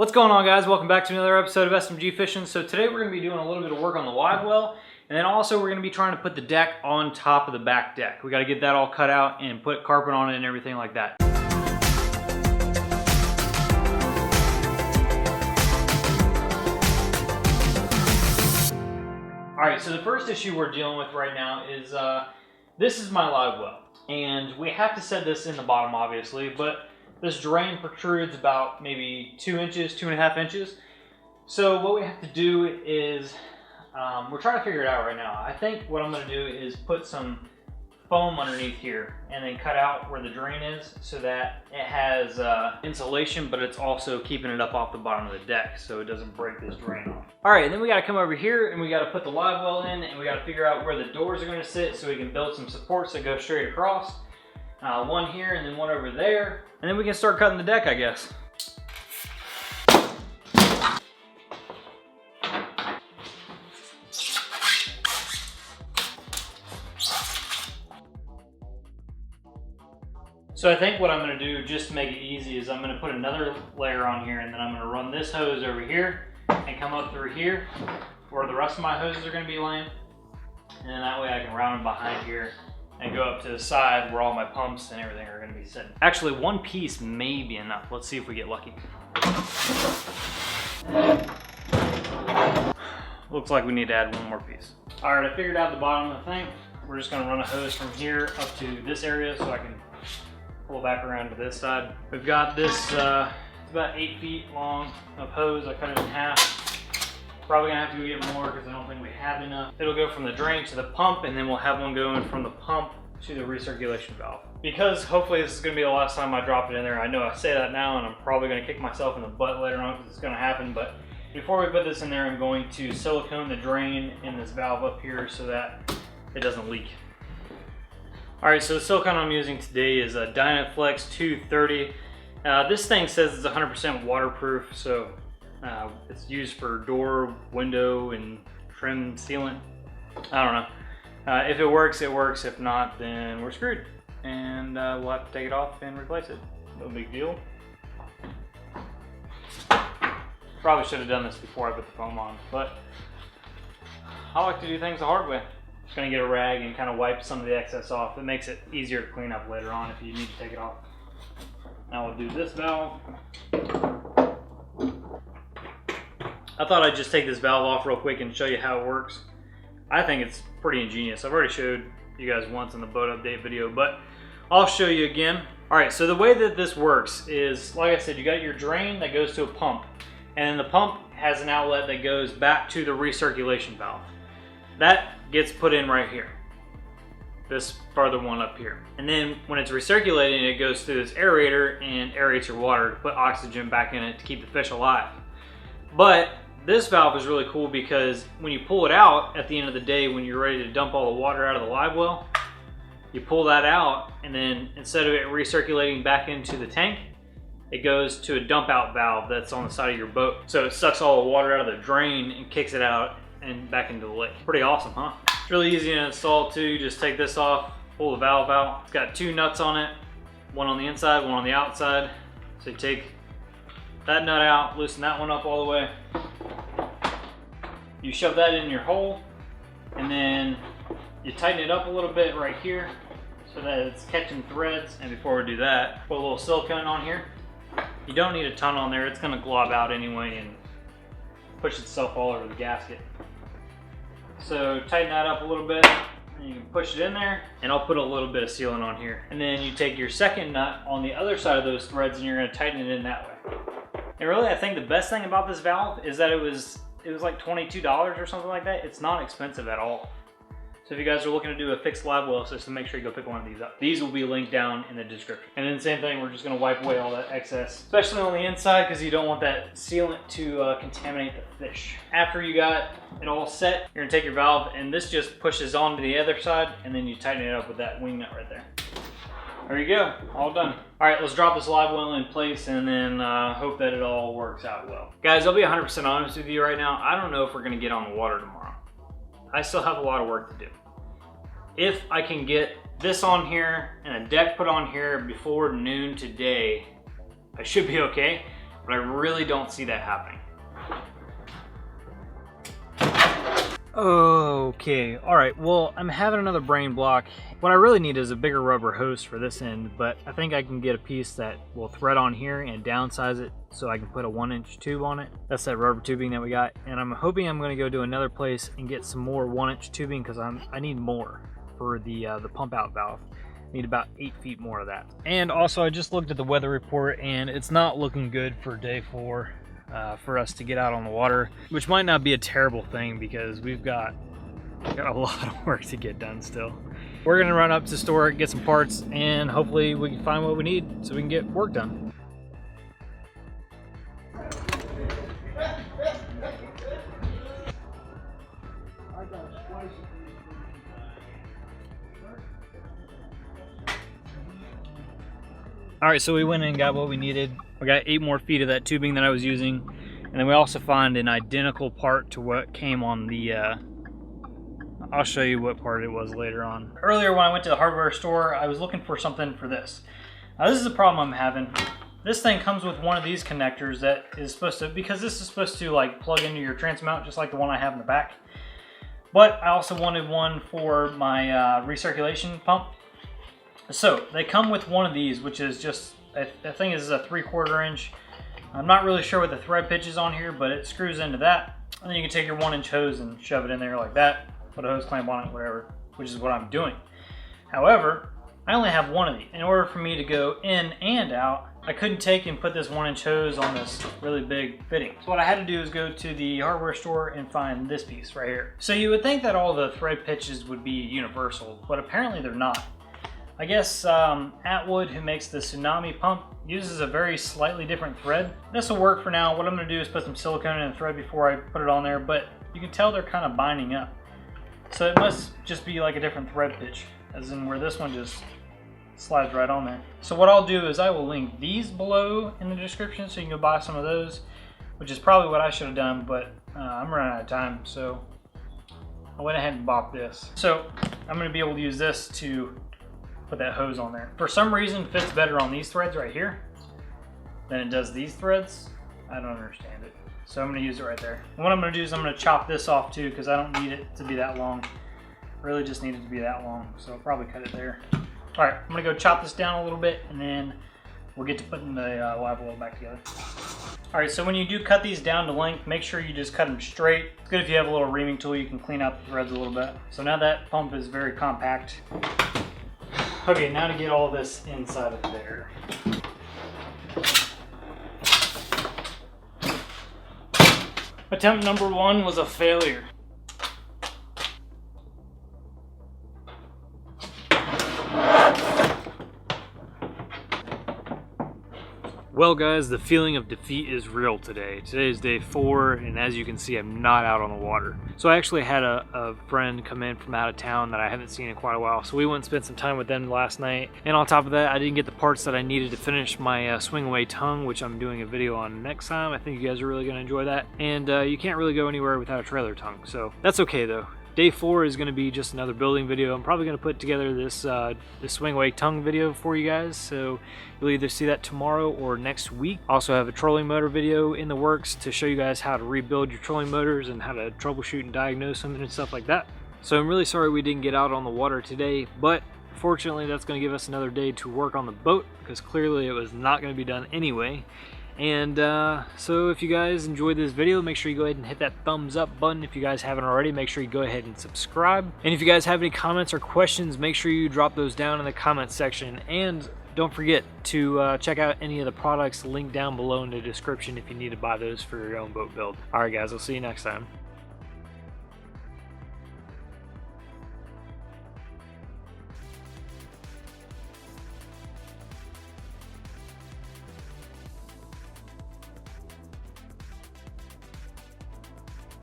What's going on, guys? Welcome back to another episode of SMG Fishing. So today we're going to be doing a little bit of work on the live well, and then also we're going to be trying to put the deck on top of the back deck. We got to get that all cut out and put carpet on it and everything like that. Alright, so the first issue we're dealing with right now is this is my live well, and we have to set this in the bottom obviously, but this drain protrudes about maybe 2 inches, 2.5 inches. So what we have to do is, we're trying to figure it out right now. I think what I'm going to do is put some foam underneath here and then cut out where the drain is so that it has insulation, but it's also keeping it up off the bottom of the deck so it doesn't break this drain off. All right, and then we got to come over here and we got to put the live well in, and we got to figure out where the doors are going to sit so we can build some supports that go straight across. One here and then one over there. And then we can start cutting the deck, I guess. So I think what I'm going to do, just to make it easy, is I'm going to put another layer on here, and then I'm going to run this hose over here and come up through here where the rest of my hoses are going to be laying. And then that way I can round them behind here and go up to the side where all my pumps and everything are going to be sitting. Actually, one piece may be enough. Let's see if we get lucky. Looks like we need to add one more piece. All right, I figured out the bottom of the thing. We're just going to run a hose from here up to this area so I can pull back around to this side. We've got this, it's about 8 feet long of hose. I cut it in half. Probably gonna have to go get more because I don't think we have enough. It'll go from the drain to the pump, and then we'll have one going from the pump to the recirculation valve. Because hopefully this is gonna be the last time I drop it in there. I know I say that now, and I'm probably gonna kick myself in the butt later on because it's gonna happen, but before we put this in there, I'm going to silicone the drain in this valve up here so that it doesn't leak. All right, so the silicone I'm using today is a Dynaflex 230. This thing says it's 100% waterproof, so it's used for door, window, and trim sealant. I don't know. If it works, it works. If not, then we're screwed. And we'll have to take it off and replace it. No big deal. Probably should have done this before I put the foam on, but I like to do things the hard way. Just gonna get a rag and kind of wipe some of the excess off. It makes it easier to clean up later on if you need to take it off. Now we'll do this valve. I thought I'd just take this valve off real quick and show you how it works. I think it's pretty ingenious. I've already showed you guys once in the boat update video, but I'll show you again. All right, so the way that this works is, like I said, you got your drain that goes to a pump, and the pump has an outlet that goes back to the recirculation valve. That gets put in right here, this farther one up here. And then when it's recirculating, it goes through this aerator and aerates your water to put oxygen back in it to keep the fish alive. But this valve is really cool because when you pull it out at the end of the day, when you're ready to dump all the water out of the live well, you pull that out, and then instead of it recirculating back into the tank, it goes to a dump out valve that's on the side of your boat. So it sucks all the water out of the drain and kicks it out and back into the lake. Pretty awesome, huh? It's really easy to install too. Just take this off, pull the valve out. It's got 2 nuts on it, one on the inside, one on the outside. So you take that nut out, loosen that one up all the way. You shove that in your hole, and then you tighten it up a little bit right here so that it's catching threads. And before we do that, put a little silicone on here. You don't need a ton on there. It's gonna glob out anyway and push itself all over the gasket. So tighten that up a little bit, and you can push it in there, and I'll put a little bit of sealant on here. And then you take your second nut on the other side of those threads, and you're gonna tighten it in that way. And really, I think the best thing about this valve is that it was like $22 or something like that. It's not expensive at all. So if you guys are looking to do a fixed live well system, make sure you go pick one of these up. These will be linked down in the description. And then same thing, we're just gonna wipe away all that excess, especially on the inside, because you don't want that sealant to contaminate the fish. After you got it all set, you're gonna take your valve, and this just pushes onto the other side, and then you tighten it up with that wing nut right there. There you go, all done. All right, let's drop this live well in place and then hope that it all works out well. Guys, I'll be 100% honest with you right now. I don't know if we're gonna get on the water tomorrow. I still have a lot of work to do. If I can get this on here and a deck put on here before noon today, I should be okay. but I really don't see that happening. Okay, alright, well, I'm having another brain block. What I really need is a bigger rubber hose for this end, but I think I can get a piece that will thread on here and downsize it so I can put a 1-inch tube on it. That's that rubber tubing that we got, and I'm hoping I'm going to go to another place and get some more 1-inch tubing because I need more for the pump out valve. I need about 8 feet more of that. And also, I just looked at the weather report and it's not looking good for day 4. For us to get out on the water, which might not be a terrible thing because we've got a lot of work to get done still. We're gonna run up to the store, get some parts, and hopefully we can find what we need so we can get work done. Alright, so we went and got what we needed. We got 8 more feet of that tubing that I was using. And then we also found an identical part to what came on the, I'll show you what part it was later on. Earlier when I went to the hardware store, I was looking for something for this. Now this is a problem I'm having. This thing comes with one of these connectors that is supposed to, because this is supposed to like plug into your trans-mount just like the one I have in the back. But I also wanted one for my recirculation pump. So they come with one of these, which is just, I think is a 3/4 inch. I'm not really sure what the thread pitch is on here, but it screws into that. And then you can take your 1-inch hose and shove it in there like that, put a hose clamp on it, whatever, which is what I'm doing. However, I only have one of these. In order for me to go in and out, I couldn't take and put this 1-inch hose on this really big fitting. So what I had to do is go to the hardware store and find this piece right here. So you would think that all the thread pitches would be universal, but apparently they're not. I guess Atwood, who makes the Tsunami pump, uses a very slightly different thread. This will work for now. What I'm going to do is put some silicone in the thread before I put it on there, but you can tell they're kind of binding up. So it must just be like a different thread pitch, as in where this one just slides right on there. So what I'll do is I will link these below in the description so you can go buy some of those, which is probably what I should have done, but I'm running out of time, so I went ahead and bought this. So I'm going to be able to use this to put that hose on there. For some reason, it fits better on these threads right here than it does these threads. I don't understand it. So I'm gonna use it right there. And what I'm gonna do is I'm gonna chop this off too because I don't need it to be that long. Really just need it to be that long. So I'll probably cut it there. All right, I'm gonna go chop this down a little bit and then we'll get to putting the live oil back together. All right, so when you do cut these down to length, make sure you just cut them straight. It's good if you have a little reaming tool, you can clean out the threads a little bit. So now that pump is very compact. Okay, now to get all this inside of there. Attempt number 1 was a failure. Well guys, the feeling of defeat is real today. Today is day 4, and as you can see, I'm not out on the water. So I actually had a friend come in from out of town that I haven't seen in quite a while. So we went and spent some time with them last night. And on top of that, I didn't get the parts that I needed to finish my swing away tongue, which I'm doing a video on next time. I think you guys are really gonna enjoy that. And you can't really go anywhere without a trailer tongue. So that's okay though. Day 4 is going to be just another building video. I'm probably going to put together this swing away tongue video for you guys, so you'll either see that tomorrow or next week. Also have a trolling motor video in the works to show you guys how to rebuild your trolling motors and how to troubleshoot and diagnose them and stuff like that. So I'm really sorry we didn't get out on the water today, but fortunately that's going to give us another day to work on the boat because clearly it was not going to be done anyway. And so if you guys enjoyed this video, make sure you go ahead and hit that thumbs up button. If you guys haven't already, make sure you go ahead and subscribe. And if you guys have any comments or questions, make sure you drop those down in the comments section. And don't forget to check out any of the products linked down below in the description if you need to buy those for your own boat build. Alright guys, I'll see you next time.